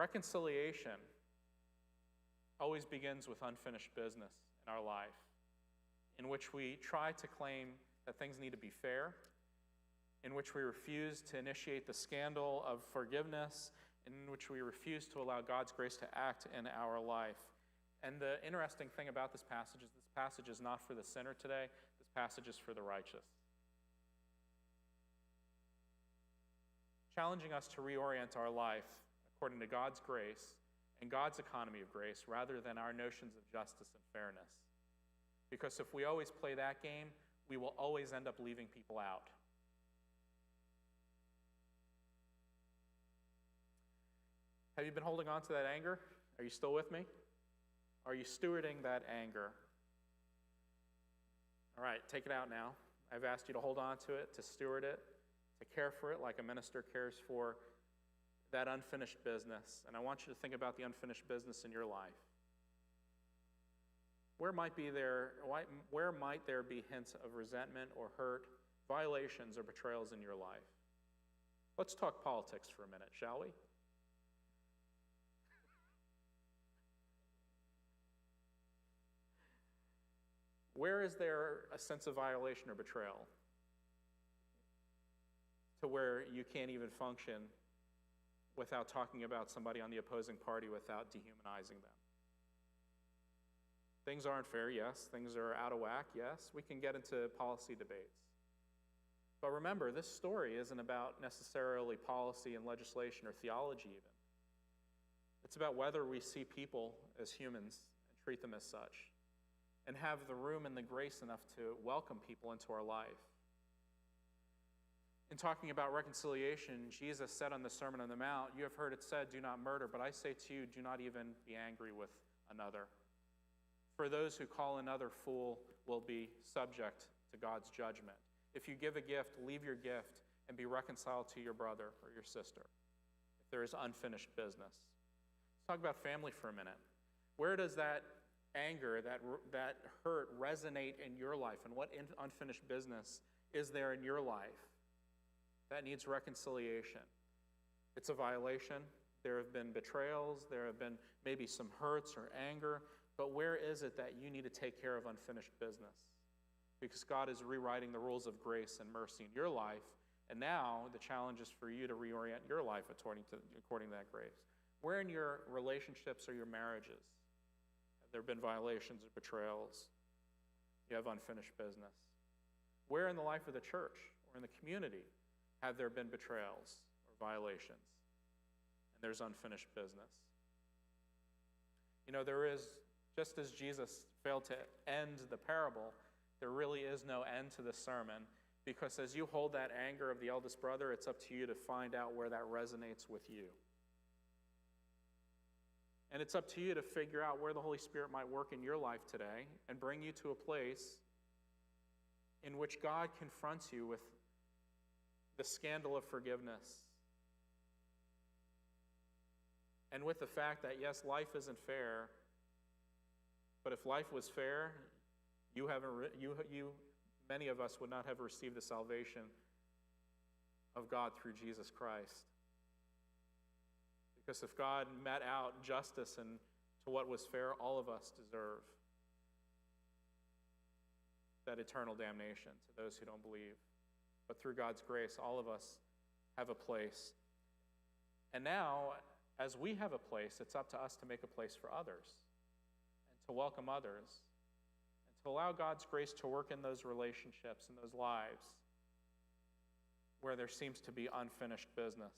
Reconciliation always begins with unfinished business in our life, in which we try to claim that things need to be fair, in which we refuse to initiate the scandal of forgiveness, in which we refuse to allow God's grace to act in our life. And the interesting thing about this passage is not for the sinner today. This passage is for the righteous. Challenging us to reorient our life according to God's grace and God's economy of grace rather than our notions of justice and fairness. Because if we always play that game, we will always end up leaving people out. Have you been holding on to that anger? Are you still with me? Are you stewarding that anger? All right, take it out now. I've asked you to hold on to it, to steward it, to care for it like a minister cares for that unfinished business. And I want you to think about the unfinished business in your life. Where might there be hints of resentment or hurt, violations or betrayals in your life? Let's talk politics for a minute, shall we? Where is there a sense of violation or betrayal to where you can't even function without talking about somebody on the opposing party without dehumanizing them? Things aren't fair, yes. Things are out of whack, yes. We can get into policy debates. But remember, this story isn't about necessarily policy and legislation or theology even. It's about whether we see people as humans and treat them as such, and have the room and the grace enough to welcome people into our life. In talking about reconciliation, Jesus said on the Sermon on the Mount, "You have heard it said, 'Do not murder,' but I say to you, do not even be angry with another. For those who call another fool will be subject to God's judgment. If you give a gift, leave your gift and be reconciled to your brother or your sister, if there is unfinished business." Let's talk about family for a minute. Where does that anger, that hurt resonate in your life? And what unfinished business is there in your life that needs reconciliation? It's a violation. There have been betrayals. There have been maybe some hurts or anger. But where is it that you need to take care of unfinished business? Because God is rewriting the rules of grace and mercy in your life. And now the challenge is for you to reorient your life according to that grace. Where in your relationships or your marriages there have been violations or betrayals? You have unfinished business. Where in the life of the church or in the community have there been betrayals or violations? And there's unfinished business. You know, there is, just as Jesus failed to end the parable, there really is no end to the sermon, because as you hold that anger of the eldest brother, it's up to you to find out where that resonates with you. And it's up to you to figure out where the Holy Spirit might work in your life today and bring you to a place in which God confronts you with the scandal of forgiveness and with the fact that, yes, life isn't fair, but if life was fair, many of us would not have received the salvation of God through Jesus Christ. Because if God met out justice and to what was fair, all of us deserve that eternal damnation to those who don't believe. But through God's grace, all of us have a place. And now, as we have a place, it's up to us to make a place for others and to welcome others and to allow God's grace to work in those relationships and those lives where there seems to be unfinished business.